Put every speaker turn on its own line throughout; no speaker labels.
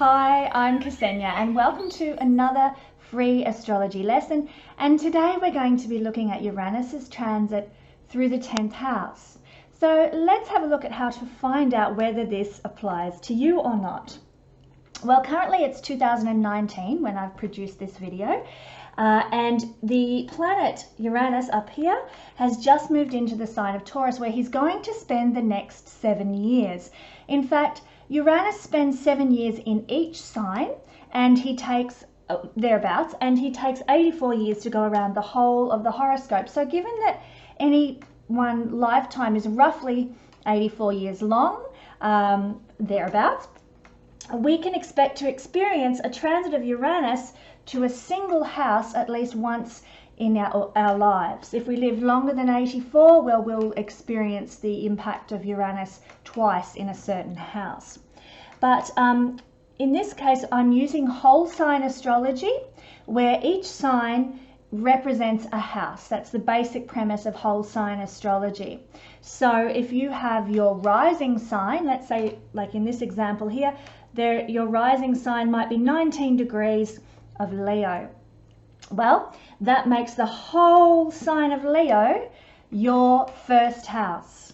Hi, I'm Kesenya and welcome to another free astrology lesson. And today we're going to be looking at Uranus's transit through the 10th house. So let's have a look at how to find out whether this applies to you or not. Well, currently it's 2019 when I've produced this video. And the planet Uranus up here has just moved into the sign of Taurus, where he's going to spend the next 7 years. In fact, Uranus spends 7 years in each sign, and he takes thereabouts, and he takes 84 years to go around the whole of the horoscope. So given that any one lifetime is roughly 84 years long, thereabouts, we can expect to experience a transit of Uranus to a single house at least once in our lives. If we live longer than 84, well, we'll experience the impact of Uranus twice in a certain house. But in this case, I'm using whole sign astrology, where each sign represents a house. That's the basic premise of whole sign astrology. So if you have your rising sign, let's say like in this example here, your rising sign might be 19 degrees of Leo. Well, that makes the whole sign of Leo your first house.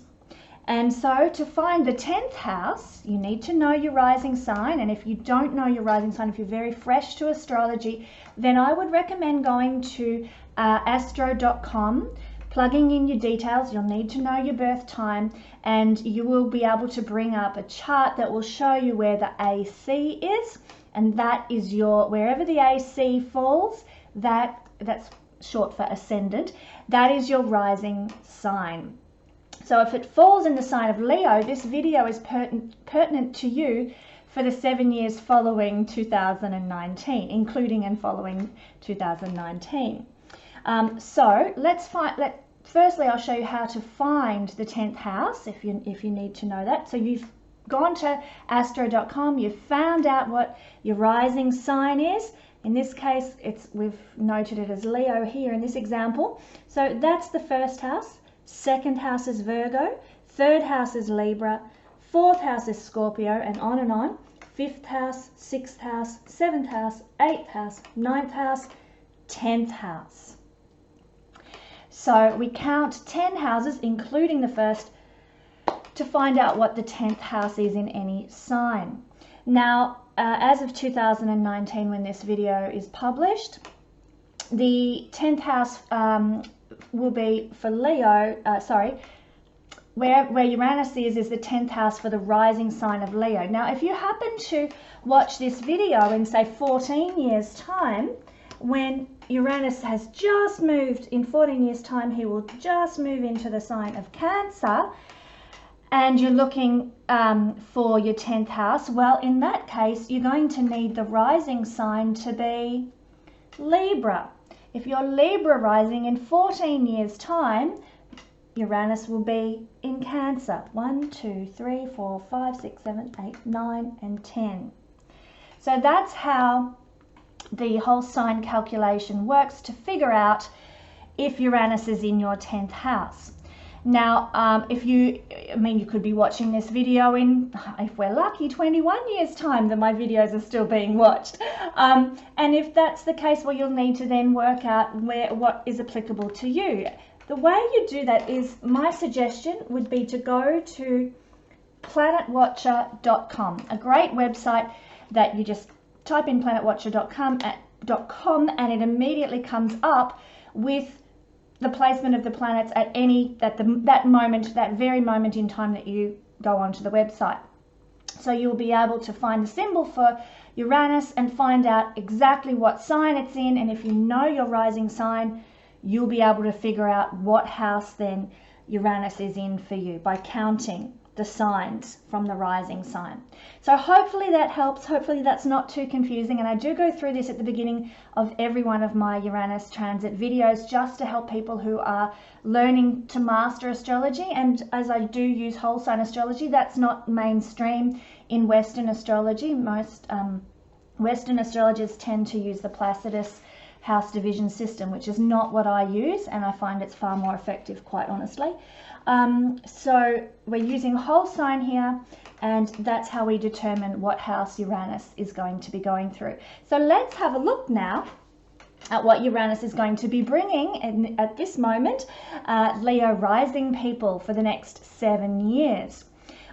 And so to find the 10th house, you need to know your rising sign. And if you don't know your rising sign, if you're very fresh to astrology, then I would recommend going to astro.com, plugging in your details. You'll need to know your birth time, and you will be able to bring up a chart that will show you where the AC is. And that is wherever the AC falls, that's short for ascendant, that is your rising sign. So if it falls in the sign of Leo, this video is pertinent to you for the 7 years following 2019, including and following 2019. So firstly, I'll show you how to find the 10th house if you need to know that. So you've gone to astro.com, you've found out what your rising sign is. In this case, we've noted it as Leo here in this example. So that's the first house. Second house is Virgo. Third house is Libra. Fourth house is Scorpio, and on. Fifth house, sixth house, seventh house, eighth house, ninth house, 10th house. So we count 10 houses, including the first, to find out what the 10th house is in any sign. Now, as of 2019, when this video is published, the 10th house will be for Leo, where Uranus is the 10th house for the rising sign of Leo. Now, if you happen to watch this video in, say, 14 years' time, when Uranus has just moved, in 14 years' time, he will just move into the sign of Cancer, and you're looking for your 10th house, well, in that case, you're going to need the rising sign to be Libra. If you're Libra rising, in 14 years' time, Uranus will be in Cancer. 1, 2, 3, 4, 5, 6, 7, 8, 9, and 10. So that's how the whole sign calculation works to figure out if Uranus is in your 10th house. Now, you could be watching this video in, if we're lucky, 21 years' time that my videos are still being watched. And if that's the case, well, you'll need to then work out what is applicable to you. The way you do that is, my suggestion would be to go to planetwatcher.com, a great website that you just type in planetwatcher.com and it immediately comes up with the placement of the planets at that very moment in time that you go onto the website. So you'll be able to find the symbol for Uranus and find out exactly what sign it's in, and if you know your rising sign, you'll be able to figure out what house then Uranus is in for you by counting the signs from the rising sign. So hopefully that helps. Hopefully that's not too confusing, and I do go through this at the beginning of every one of my Uranus transit videos just to help people who are learning to master astrology. And as I do use whole sign astrology, that's not mainstream in Western astrology. Most Western astrologers tend to use the Placidus house division system, which is not what I use, and I find it's far more effective, quite honestly. So we're using whole sign here, and that's how we determine what house Uranus is going to be going through. So let's have a look now at what Uranus is going to be bringing at this moment, Leo rising people, for the next 7 years.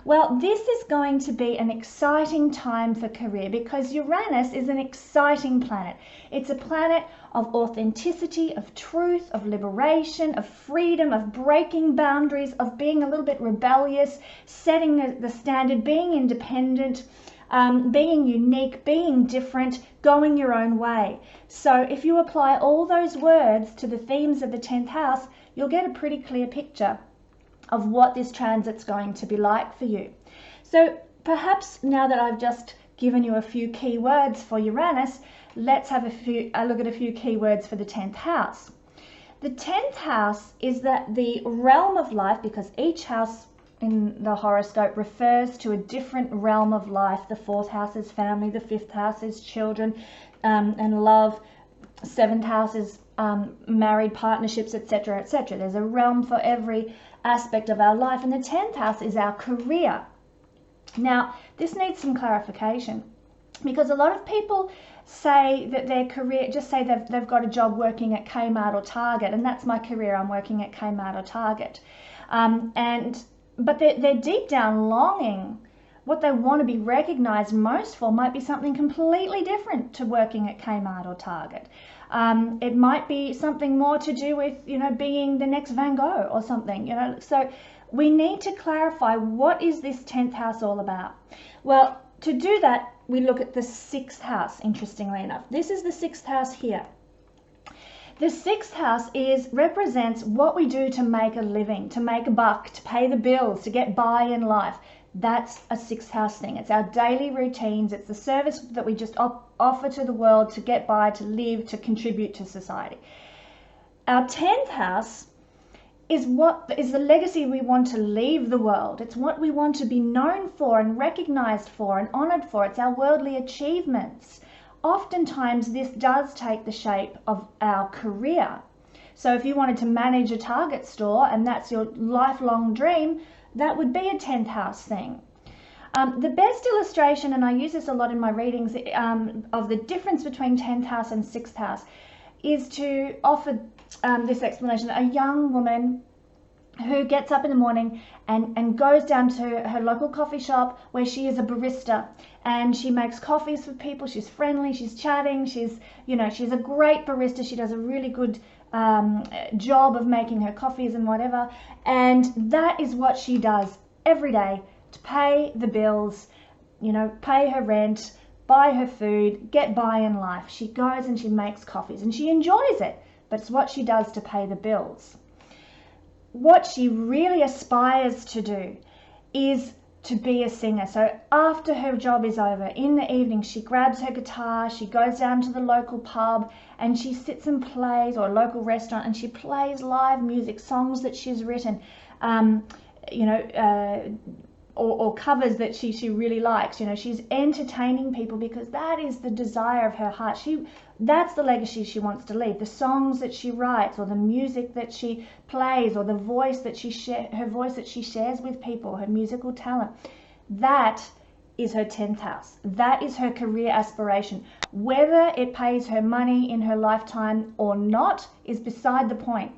Well, this is going to be an exciting time for career, because Uranus is an exciting planet. It's a planet of authenticity, of truth, of liberation, of freedom, of breaking boundaries, of being a little bit rebellious, setting the standard, being independent, being unique, being different, going your own way. So if you apply all those words to the themes of the 10th house, you'll get a pretty clear picture of what this transit's going to be like for you. So perhaps now that I've just given you a few key words for Uranus, let's have a look at a few key words for the 10th house. The 10th house is the realm of life, because each house in the horoscope refers to a different realm of life. The 4th house is family, the 5th house is children and love, 7th house is married partnerships, etc., etc. There's a realm for every aspect of our life, and the 10th house is our career. Now, this needs some clarification, because a lot of people say that their career, just say they've got a job working at Kmart or Target, and that's my career, I'm working at Kmart or Target. But they're deep down longing, what they want to be recognized most for might be something completely different to working at Kmart or Target. It might be something more to do with, being the next Van Gogh or something, So we need to clarify, what is this 10th house all about? Well, to do that, we look at the 6th house, interestingly enough. This is the 6th house here. The 6th house represents what we do to make a living, to make a buck, to pay the bills, to get by in life. That's a 6th house thing. It's our daily routines. It's the service that we just offer to the world to get by, to live, to contribute to society. Our 10th house is the legacy we want to leave the world. It's what we want to be known for and recognized for and honored for. It's our worldly achievements. Oftentimes this does take the shape of our career. So if you wanted to manage a Target store and that's your lifelong dream, that would be a 10th house thing. The best illustration, and I use this a lot in my readings, of the difference between 10th house and 6th house, is to offer this explanation. A young woman who gets up in the morning and goes down to her local coffee shop where she is a barista, and she makes coffees for people. She's friendly, she's chatting, she's a great barista. She does a really good job of making her coffees and whatever, and that is what she does every day to pay the bills, pay her rent, buy her food, get by in life. She goes and she makes coffees and she enjoys it, but it's what she does to pay the bills. What she really aspires to do is to be a singer. So after her job is over, in the evening, she grabs her guitar, she goes down to the local pub and she sits and plays, or a local restaurant, and she plays live music, songs that she's written, or covers that she really likes. She's entertaining people because that is the desire of her heart. That's the legacy she wants to leave. The songs that she writes, or the music that she plays, or the voice that she shares with people, her musical talent. That is her 10th house. That is her career aspiration. Whether it pays her money in her lifetime or not is beside the point.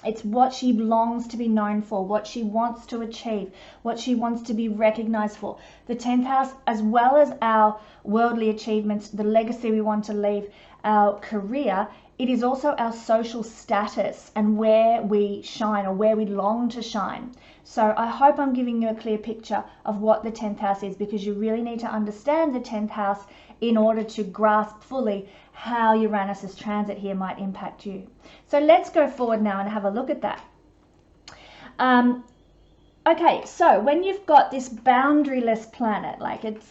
It's what she longs to be known for, what she wants to achieve, what she wants to be recognized for. The 10th house, as well as our worldly achievements, the legacy we want to leave, our career, it is also our social status and where we shine, or where we long to shine. So I hope I'm giving you a clear picture of what the 10th house is, because you really need to understand the 10th house in order to grasp fully how Uranus's transit here might impact you. So let's go forward now and have a look at that. Okay, so when you've got this boundaryless planet,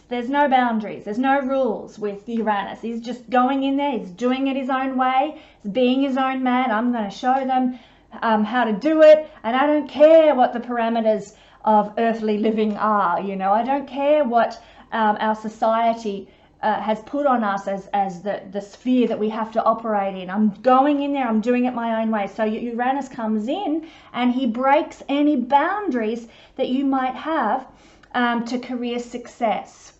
there's no boundaries, there's no rules with Uranus. He's just going in there, he's doing it his own way, he's being his own man. I'm going to show them how to do it, and I don't care what the parameters of earthly living are. I don't care what our society has put on us as the sphere that we have to operate in. I'm going in there, I'm doing it my own way. So Uranus comes in and he breaks any boundaries that you might have to career success.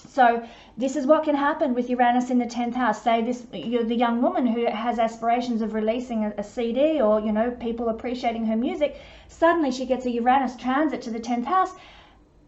So this is what can happen with Uranus in the 10th house. Say you're the young woman who has aspirations of releasing a CD, or, you know, people appreciating her music. Suddenly she gets a Uranus transit to the 10th house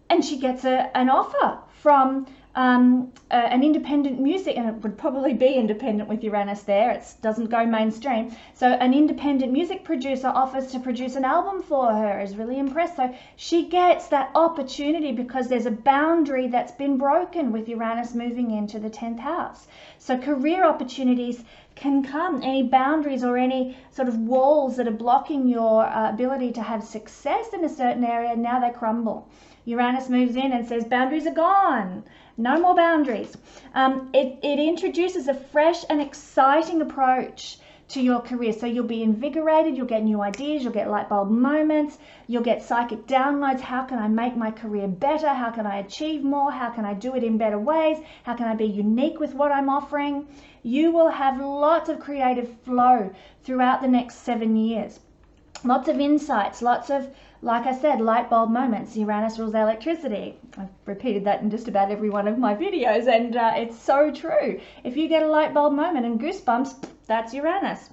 and she gets an offer from an independent music, and it would probably be independent with Uranus there. It doesn't go mainstream. So an independent music producer offers to produce an album for her, is really impressed. So she gets that opportunity because there's a boundary that's been broken with Uranus moving into the 10th house. So career opportunities can come, any boundaries or any sort of walls that are blocking your ability to have success in a certain area, now they crumble. Uranus moves in and says boundaries are gone. No more boundaries. It introduces a fresh and exciting approach to your career. So you'll be invigorated, you'll get new ideas, you'll get light bulb moments, you'll get psychic downloads. How can I make my career better? How can I achieve more? How can I do it in better ways? How can I be unique with what I'm offering? You will have lots of creative flow throughout the next 7 years. Lots of insights, lots of, like I said, light bulb moments. Uranus rules electricity. I've repeated that in just about every one of my videos, and it's so true. If you get a light bulb moment and goosebumps, that's Uranus.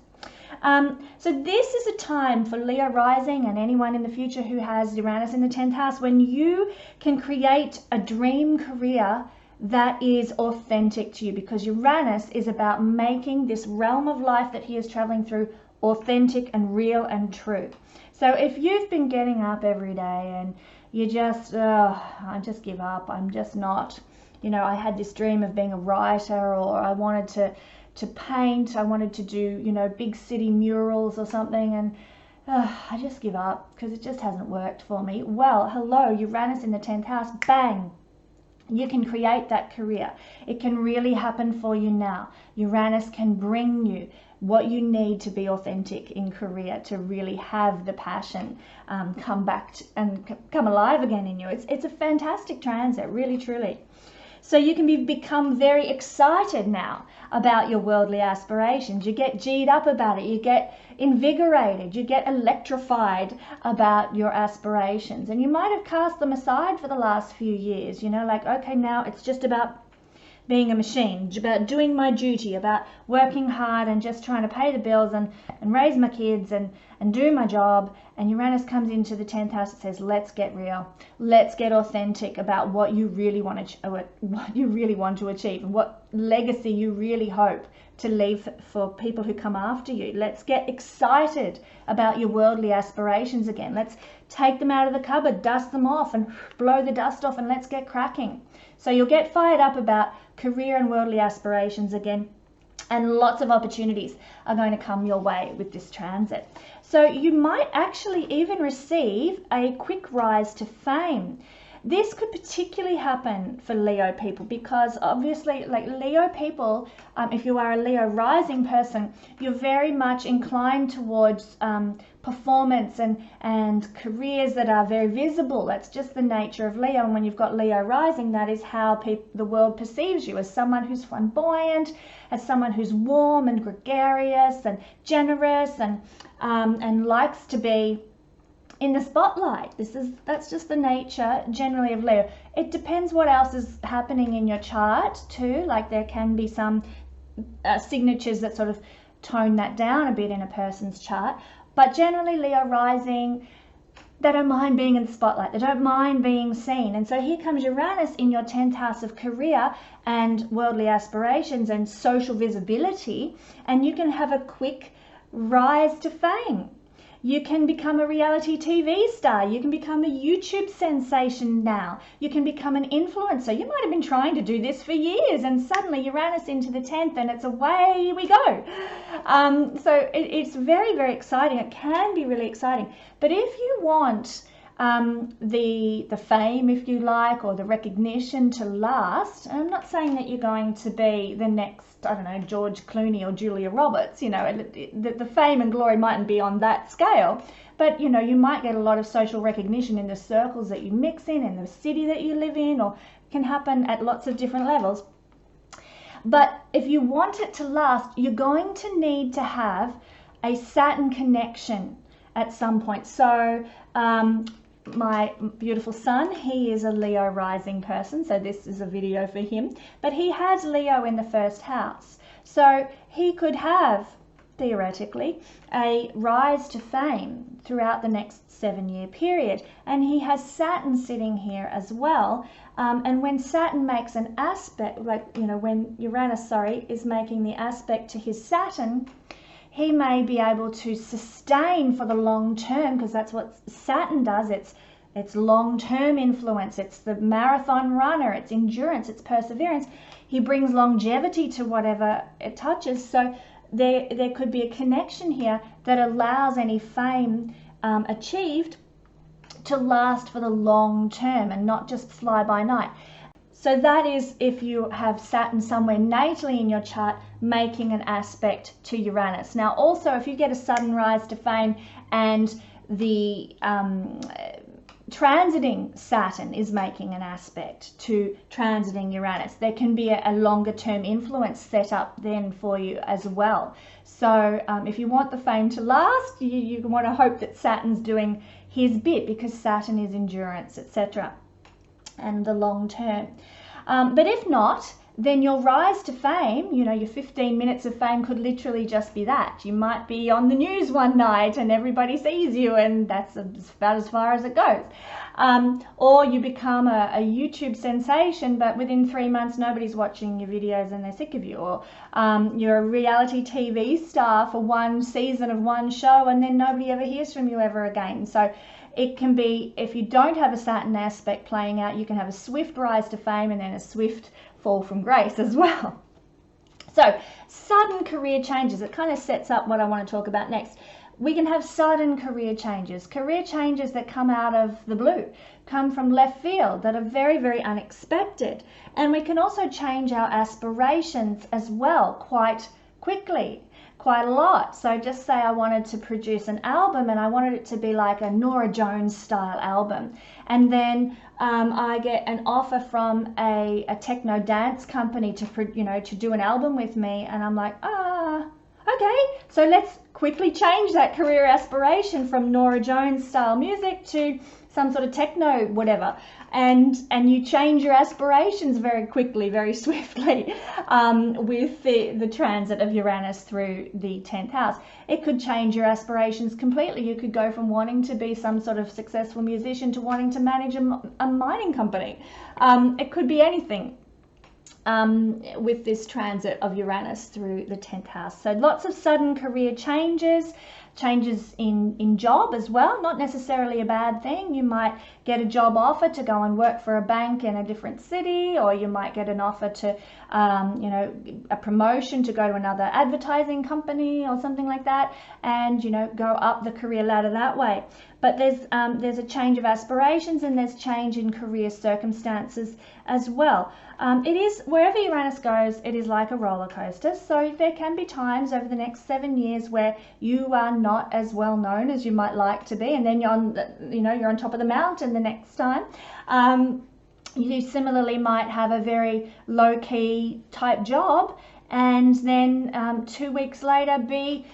So this is a time for Leo rising and anyone in the future who has Uranus in the 10th house, when you can create a dream career that is authentic to you, because Uranus is about making this realm of life that he is traveling through authentic and real and true. So if you've been getting up every day and you just, I just give up, I'm just not, you know, I had this dream of being a writer, or I wanted to paint, I wanted to do, you know, big city murals or something, and I just give up because it just hasn't worked for me. Well, hello, Uranus in the 10th house, bang! You can create that career. It can really happen for you now. Uranus can bring you what you need to be authentic in career, to really have the passion come back and come alive again in you. It's a fantastic transit, really, truly. So you can become very excited now about your worldly aspirations. You get G'd up about it. You get invigorated. You get electrified about your aspirations. And you might have cast them aside for the last few years, you know, like, okay, now it's just about being a machine, about doing my duty, about working hard and just trying to pay the bills and raise my kids and do my job. And Uranus comes into the 10th house and says, let's get real. Let's get authentic about what you really want to achieve, and what legacy you really hope to leave for people who come after you. Let's get excited about your worldly aspirations again. Let's take them out of the cupboard, dust them off and blow the dust off, and let's get cracking. So you'll get fired up about career and worldly aspirations again, and lots of opportunities are going to come your way with this transit. So you might actually even receive a quick rise to fame. This could particularly happen for Leo people, because obviously, like Leo people, if you are a Leo rising person, you're very much inclined towards performance and careers that are very visible. That's just the nature of Leo. And when you've got Leo rising, that is how the world perceives you, as someone who's flamboyant, as someone who's warm and gregarious and generous and likes to be in the spotlight. That's just the nature generally of Leo. It depends what else is happening in your chart too. Like there can be some signatures that sort of tone that down a bit in a person's chart. But generally Leo rising, they don't mind being in the spotlight. They don't mind being seen. And so here comes Uranus in your 10th house of career and worldly aspirations and social visibility, and you can have a quick rise to fame. You can become a reality TV star. You can become a YouTube sensation now. You can become an influencer. You might have been trying to do this for years, and suddenly Uranus into the 10th and it's away we go. So it's very, very exciting. It can be really exciting. But if you want the fame, if you like, or the recognition to last, and I'm not saying that you're going to be the next, I don't know, George Clooney or Julia Roberts, you know, the fame and glory mightn't be on that scale, but you know, you might get a lot of social recognition in the circles that you mix in the city that you live in, or can happen at lots of different levels. But if you want it to last, you're going to need to have a Saturn connection at some point. So my beautiful son, he is a Leo rising person, so this is a video for him, but he has Leo in the first house. So he could have, theoretically, a rise to fame throughout the next 7-year period. And he has Saturn sitting here as well. And when Saturn makes an aspect, like, you know, when Uranus, is making the aspect to his Saturn, he may be able to sustain for the long term, because that's what Saturn does. It's long-term influence. It's the marathon runner. It's endurance. It's perseverance. He brings longevity to whatever it touches. So there could be a connection here that allows any fame achieved to last for the long term and not just fly by night. So that is if you have Saturn somewhere natally in your chart making an aspect to Uranus. Now also, if you get a sudden rise to fame and the transiting Saturn is making an aspect to transiting Uranus, there can be a longer term influence set up then for you as well. So if you want the fame to last, you want to hope that Saturn's doing his bit, because Saturn is endurance, etc., and the long term. But if not, then your rise to fame, you know, your 15 minutes of fame could literally just be that. You might be on the news one night and everybody sees you, and that's about as far as it goes. Or you become a YouTube sensation, but within 3 months nobody's watching your videos and they're sick of you. Or you're a reality TV star for one season of one show and then nobody ever hears from you ever again. So it can be, if you don't have a Saturn aspect playing out, you can have a swift rise to fame and then a swift fall from grace as well. So sudden career changes, it kind of sets up what I want to talk about next. We can have sudden career changes that come out of the blue, come from left field, that are very, very unexpected. And we can also change our aspirations as well quite quickly, quite a lot. So just say I wanted to produce an album and I wanted it to be like a Norah Jones style album, and then I get an offer from a techno dance company to do an album with me, and I'm like, okay, so let's quickly change that career aspiration from Norah Jones style music to some sort of techno whatever, and you change your aspirations very quickly, very swiftly, with the transit of Uranus through the 10th house. It could change your aspirations completely. You could go from wanting to be some sort of successful musician to wanting to manage a mining company. It could be anything with this transit of Uranus through the 10th house. So lots of sudden career changes in job as well, not necessarily a bad thing. You might get a job offer to go and work for a bank in a different city, or you might get an offer to, a promotion to go to another advertising company or something like that, and, go up the career ladder that way. But there's a change of aspirations and there's change in career circumstances as well. It is, wherever Uranus goes, it is like a roller coaster. So there can be times over the next 7 years where you are not as well known as you might like to be, and then you're on top of the mountain the next time. You similarly might have a very low-key type job, and then 2 weeks later be,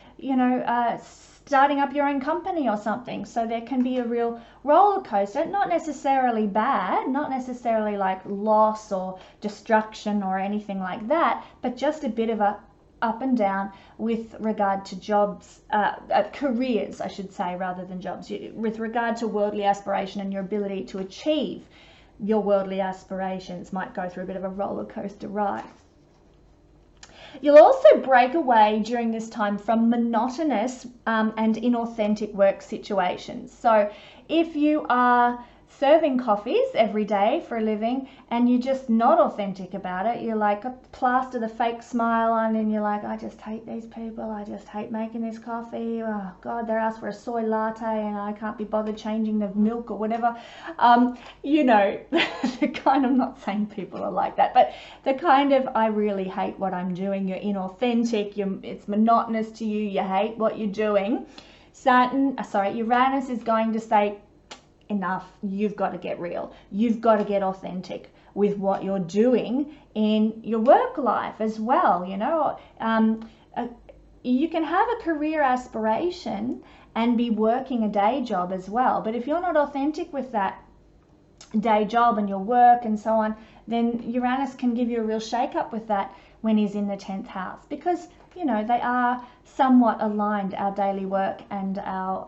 starting up your own company or something. So there can be a real roller coaster, not necessarily bad, not necessarily like loss or destruction or anything like that, but just a bit of a up and down with regard to jobs, careers, I should say, rather than jobs, with regard to worldly aspiration and your ability to achieve your worldly aspirations might go through a bit of a roller coaster ride. You'll also break away during this time from monotonous and inauthentic work situations. So if you are serving coffees every day for a living and you're just not authentic about it, you're like, plaster the fake smile on and you're like, I just hate these people, I just hate making this coffee, oh God, they're asked for a soy latte and I can't be bothered changing the milk or whatever. The kind of, I'm not saying people are like that, but the kind of, I really hate what I'm doing, you're inauthentic, it's monotonous to you, you hate what you're doing. Uranus is going to say, enough, you've got to get real, you've got to get authentic. with what you're doing in your work life as well. You know, you can have a career aspiration and be working a day job as well, but if you're not authentic with that day job and your work and so on, then Uranus can give you a real shake up with that when he's in the 10th house, because you know they are somewhat aligned, our daily work and our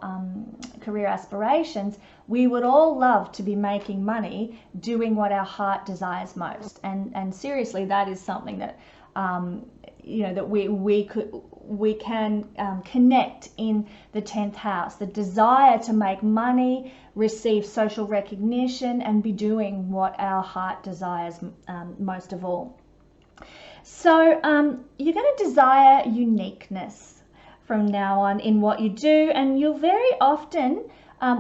career aspirations. We would all love to be making money doing what our heart desires most, and seriously, that is something that you know that we can connect in the 10th house. The desire to make money, receive social recognition, and be doing what our heart desires most of all. So you're going to desire uniqueness from now on in what you do, and you'll very often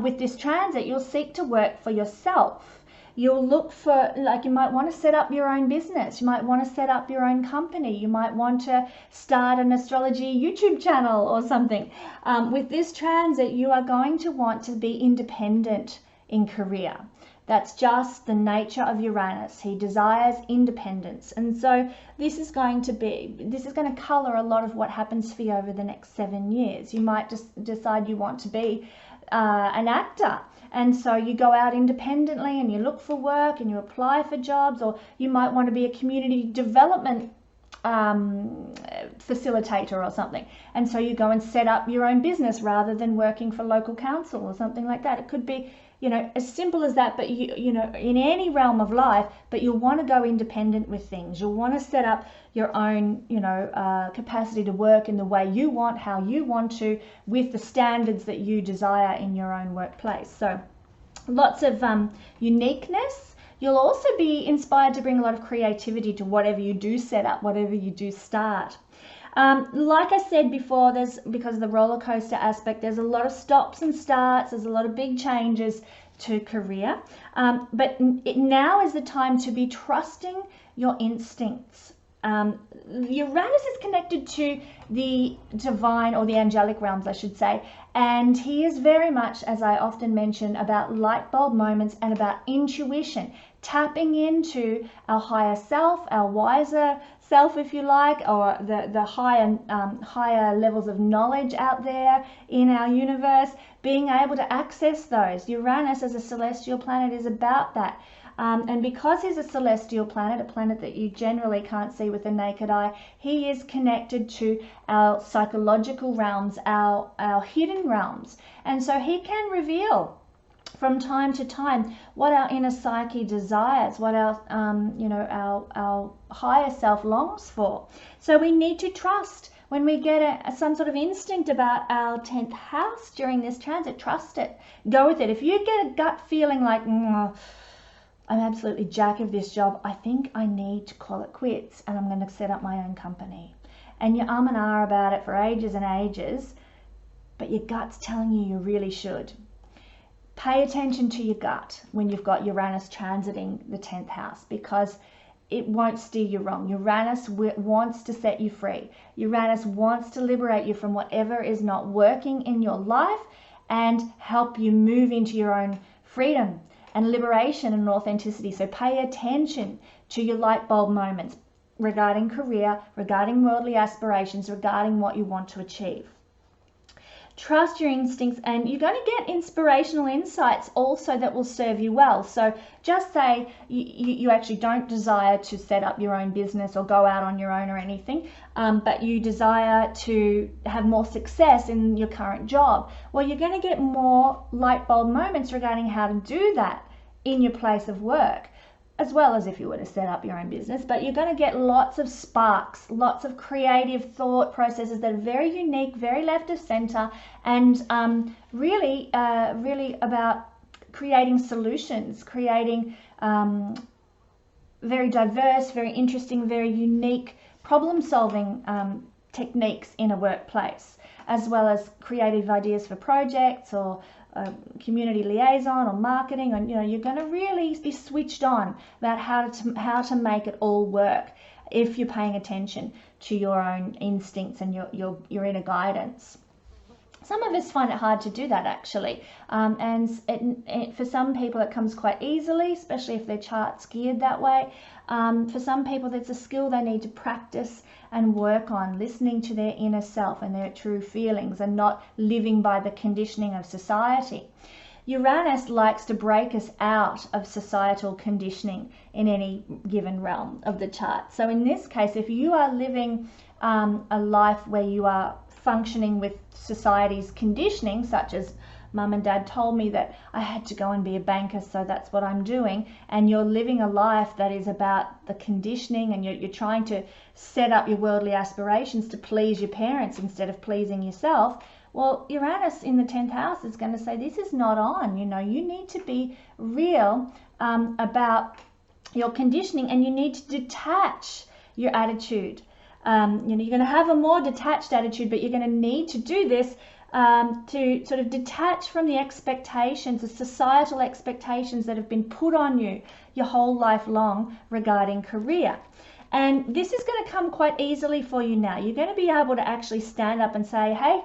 with this transit, you'll seek to work for yourself. You'll look for, like, you might want to set up your own business, you might want to set up your own company, you might want to start an astrology YouTube channel or something. With this transit, you are going to want to be independent in career. That's just the nature of Uranus. He desires independence. And so this is going to color a lot of what happens for you over the next 7 years. You might just decide you want to be an actor. And so you go out independently and you look for work and you apply for jobs, or you might want to be a community development facilitator or something. And so you go and set up your own business rather than working for local council or something like that. It could be, you know, as simple as that, but you know, in any realm of life, but you'll want to go independent with things. You'll want to set up your own, you know, capacity to work in the way you want, how you want to, with the standards that you desire in your own workplace. So lots of uniqueness. You'll also be inspired to bring a lot of creativity to whatever you do set up, whatever you do start. Like I said before, because of the roller coaster aspect, there's a lot of stops and starts, there's a lot of big changes to career, but now is the time to be trusting your instincts. Uranus is connected to the divine, or the angelic realms, I should say, and he is very much, as I often mention, about light bulb moments and about intuition, tapping into our higher self, our wiser self, if you like, or the higher levels of knowledge out there in our universe, being able to access those. Uranus as a celestial planet is about that. And because he's a celestial planet, a planet that you generally can't see with the naked eye, he is connected to our psychological realms, our hidden realms. And so he can reveal from time to time what our inner psyche desires, what our you know, our higher self longs for. So we need to trust. When we get some sort of instinct about our 10th house during this transit, trust it. Go with it. If you get a gut feeling like, I'm absolutely jack of this job, I think I need to call it quits and I'm going to set up my own company. And you and ah about it for ages and ages, but your gut's telling you you really should. Pay attention to your gut when you've got Uranus transiting the 10th house, because it won't steer you wrong. Uranus wants to set you free. Uranus wants to liberate you from whatever is not working in your life and help you move into your own freedom and liberation and authenticity. So pay attention to your light bulb moments regarding career, regarding worldly aspirations, regarding what you want to achieve. Trust your instincts, and you're going to get inspirational insights also that will serve you well. So just say you actually don't desire to set up your own business or go out on your own or anything, but you desire to have more success in your current job. Well, you're going to get more light bulb moments regarding how to do that in your place of work, as well as if you were to set up your own business. But you're going to get lots of sparks, lots of creative thought processes that are very unique, very left of center, and really about creating solutions, creating very diverse, very interesting, very unique problem-solving techniques in a workplace, as well as creative ideas for projects or community liaison or marketing. And you're going to really be switched on about how to make it all work if you're paying attention to your own instincts and your inner guidance. Some of us find it hard to do that actually, and for some people it comes quite easily, especially if their chart's geared that way. For some people it's a skill they need to practice and work on, listening to their inner self and their true feelings and not living by the conditioning of society. Uranus likes to break us out of societal conditioning in any given realm of the chart. So in this case, if you are living a life where you are functioning with society's conditioning, such as mum and dad told me that I had to go and be a banker, so that's what I'm doing, and you're living a life that is about the conditioning, and you're trying to set up your worldly aspirations to please your parents instead of pleasing yourself, well, Uranus in the 10th house is going to say this is not on. You know, you need to be real about your conditioning, and you need to detach your attitude. You know, you're going to have a more detached attitude, but you're going to need to do this to sort of detach from the expectations, the societal expectations that have been put on you your whole life long regarding career. And this is going to come quite easily for you now. You're going to be able to actually stand up and say, hey,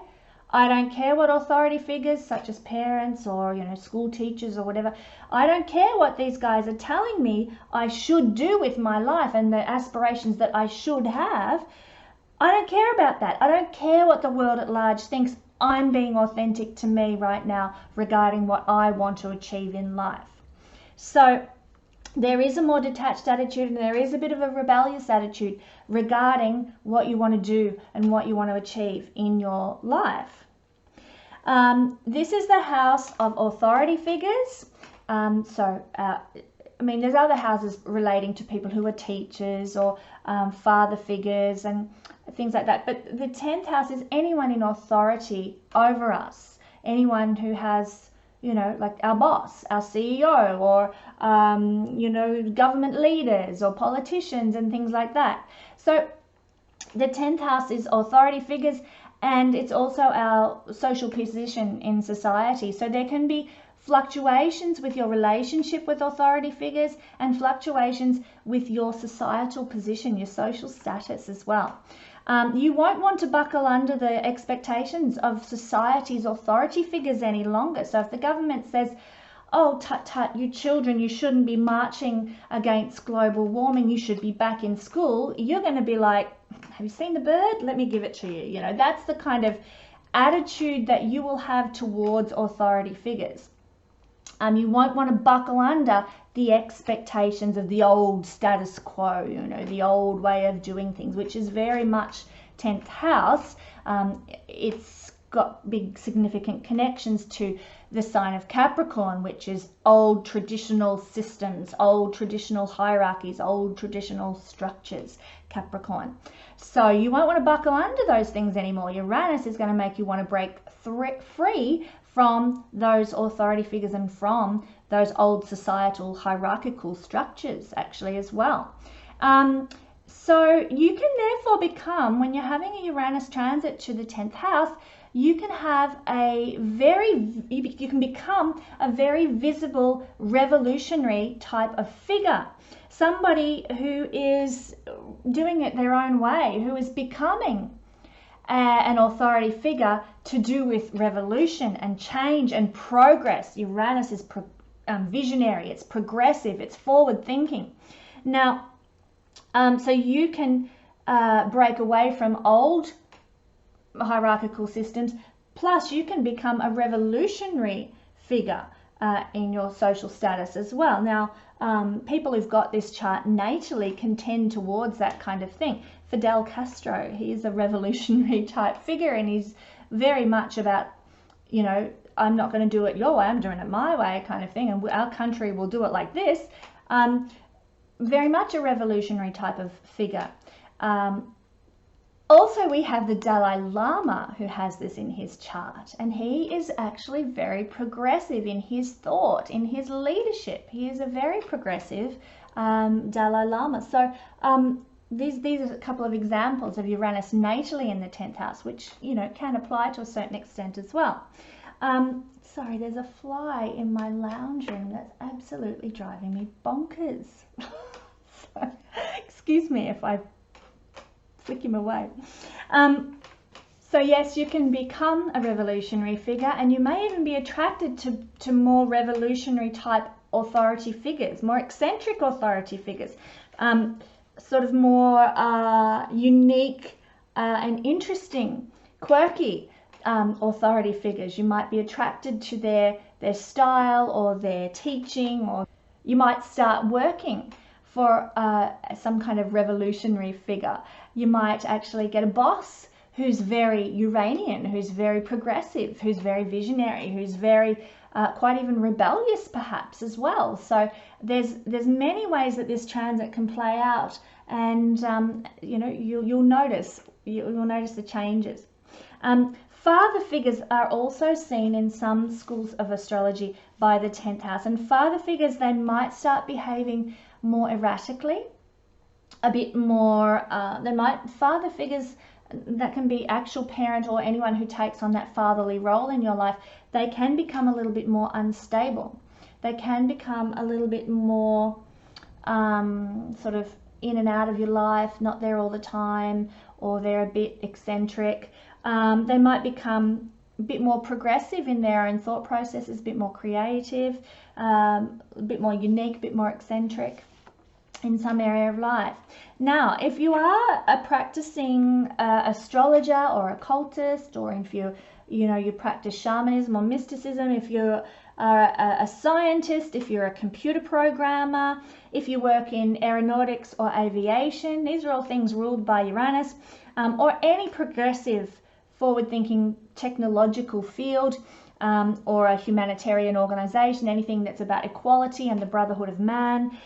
I don't care what authority figures such as parents or, you know, school teachers or whatever, I don't care what these guys are telling me I should do with my life and the aspirations that I should have. I don't care about that. I don't care what the world at large thinks. I'm being authentic to me right now regarding what I want to achieve in life. So there is a more detached attitude, and there is a bit of a rebellious attitude regarding what you want to do and what you want to achieve in your life. This is the house of authority figures. I mean, there's other houses relating to people who are teachers or father figures and things like that. But the 10th house is anyone in authority over us, anyone who has, you know, like our boss, our CEO, or, you know, government leaders or politicians and things like that. So the 10th house is authority figures, and it's also our social position in society. So there can be fluctuations with your relationship with authority figures and fluctuations with your societal position, your social status as well. You won't want to buckle under the expectations of society's authority figures any longer. So if the government says, oh, tut tut, you children, you shouldn't be marching against global warming, you should be back in school, you're going to be like, have you seen the bird? Let me give it to you. You know, that's the kind of attitude that you will have towards authority figures. You won't want to buckle under the expectations of the old status quo, you know, the old way of doing things, which is very much 10th house. It's got big significant connections to the sign of Capricorn, which is old traditional systems, old traditional hierarchies, old traditional structures, Capricorn. So you won't want to buckle under those things anymore. Uranus is going to make you want to break free from those authority figures and from those old societal hierarchical structures actually as well. So you can therefore become, when you're having a Uranus transit to the 10th house, you can become a very visible revolutionary type of figure. Somebody who is doing it their own way, who is becoming an authority figure to do with revolution and change and progress. Uranus is visionary, it's progressive, it's forward thinking. Now, so you can break away from old hierarchical systems, plus you can become a revolutionary figure in your social status as well. Now, people who've got this chart natally can tend towards that kind of thing. Fidel Castro, he is a revolutionary type figure, and he's very much about, you know, I'm not going to do it your way, I'm doing it my way kind of thing, and our country will do it like this. Very much a revolutionary type of figure. Also, we have the Dalai Lama, who has this in his chart, and he is actually very progressive in his thought, in his leadership. He is a very progressive Dalai Lama. So these are a couple of examples of Uranus natally in the 10th house, which, you know, can apply to a certain extent as well. Sorry, there's a fly in my lounge room that's absolutely driving me bonkers. So, excuse me if I flick him away. So yes, you can become a revolutionary figure, and you may even be attracted to more revolutionary type authority figures, more eccentric authority figures, sort of more unique and interesting, quirky authority figures. You might be attracted to their style or their teaching, or you might start working for some kind of revolutionary figure. You might actually get a boss who's very Uranian, who's very progressive, who's very visionary, who's very quite even rebellious perhaps as well. So there's many ways that this transit can play out, and you know, you'll notice the changes. Father figures are also seen in some schools of astrology by the 10th house, and father figures, they might start behaving more erratically, a bit more. Father figures, that can be actual parent or anyone who takes on that fatherly role in your life, they can become a little bit more unstable. They can become a little bit more sort of in and out of your life, not there all the time, or they're a bit eccentric. They might become a bit more progressive in their own thought processes, a bit more creative, a bit more unique, a bit more eccentric in some area of life. Now, if you are a practicing astrologer or occultist, or if you practice shamanism or mysticism, if you are a scientist, if you're a computer programmer, if you work in aeronautics or aviation, these are all things ruled by Uranus, or any progressive, forward-thinking technological field, or a humanitarian organization, anything that's about equality and the brotherhood of man.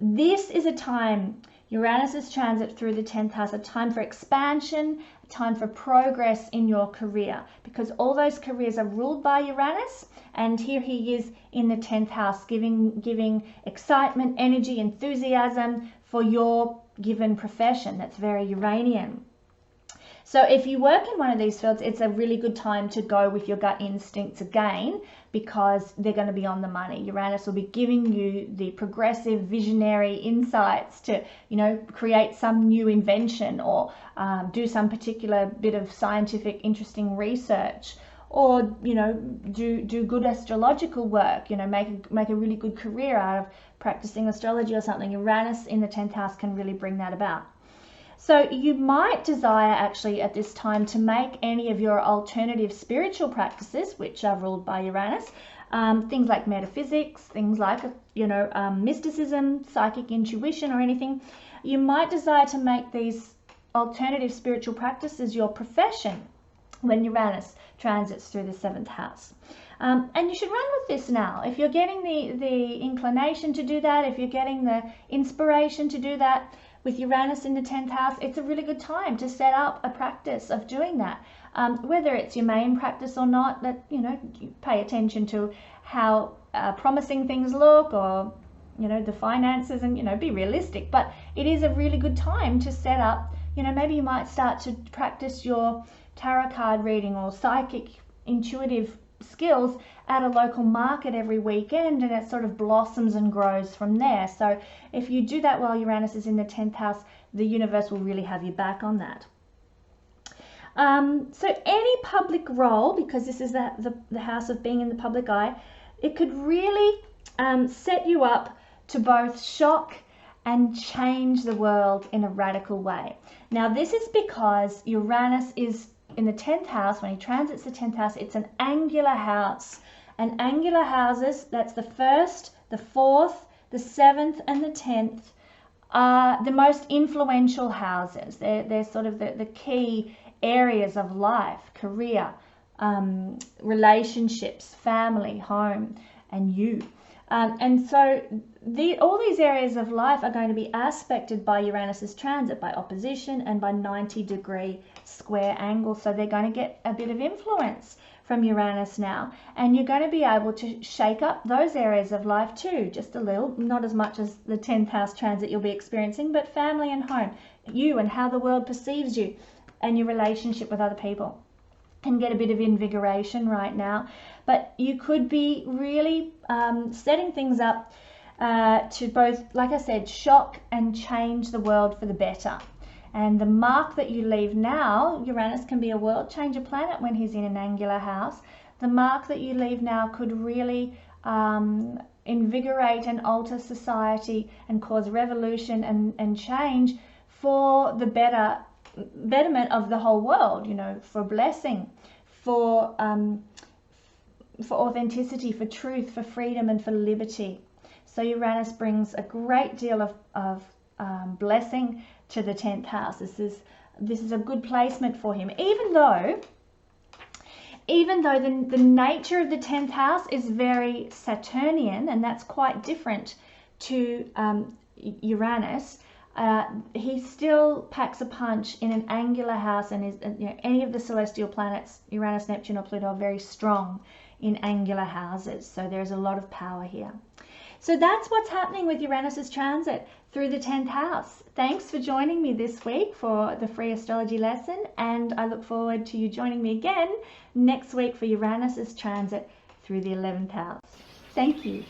This is a time, Uranus's transit through the 10th house, a time for expansion, a time for progress in your career, because all those careers are ruled by Uranus, and here he is in the 10th house, giving excitement, energy, enthusiasm for your given profession. That's very Uranian. So if you work in one of these fields, it's a really good time to go with your gut instincts again, because they're going to be on the money. Uranus will be giving you the progressive, visionary insights to, create some new invention, or do some particular bit of scientific, interesting research, or, do good astrological work, make a really good career out of practicing astrology or something. Uranus in the 10th house can really bring that about. So you might desire actually at this time to make any of your alternative spiritual practices, which are ruled by Uranus, things like metaphysics, things like, mysticism, psychic intuition, or anything. You might desire to make these alternative spiritual practices your profession when Uranus transits through the 7th house. And you should run with this now. If you're getting the inclination to do that, if you're getting the inspiration to do that, with Uranus in the 10th house, it's a really good time to set up a practice of doing that. Whether it's your main practice or not, that, you pay attention to how promising things look, or, the finances, and, be realistic. But it is a really good time to set up, maybe you might start to practice your tarot card reading or psychic intuitive skills at a local market every weekend, and it sort of blossoms and grows from there. So if you do that while Uranus is in the 10th house, the universe will really have you back on that. So any public role, because this is the house of being in the public eye, it could really set you up to both shock and change the world in a radical way. Now, this is because Uranus is in the 10th house. When he transits the 10th house, it's an angular house. And angular houses, that's the 1st, the 4th, the 7th, and the 10th, are the most influential houses. They're sort of the key areas of life, career, relationships, family, home, and you. And so all these areas of life are going to be aspected by Uranus's transit, by opposition and by 90-degree square angles. So they're going to get a bit of influence from Uranus now. And you're going to be able to shake up those areas of life too, just a little, not as much as the 10th house transit you'll be experiencing, but family and home, you and how the world perceives you, and your relationship with other people. Can get a bit of invigoration right now, but you could be really setting things up to both, like I said, shock and change the world for the better. And the mark that you leave now, Uranus can be a world changer planet when he's in an angular house. The mark that you leave now could really invigorate and alter society and cause revolution and change for the betterment of the whole world, you know, for blessing, for authenticity, for truth, for freedom, and for liberty. So Uranus brings a great deal of blessing to the 10th house. This is a good placement for him, even though the nature of the 10th house is very Saturnian, and that's quite different to Uranus. He still packs a punch in an angular house, and is, you know, any of the celestial planets, Uranus, Neptune, or Pluto, are very strong in angular houses. So there's a lot of power here. So that's what's happening with Uranus's transit through the 10th house. Thanks for joining me this week for the free astrology lesson, and I look forward to you joining me again next week for Uranus's transit through the 11th house. Thank you.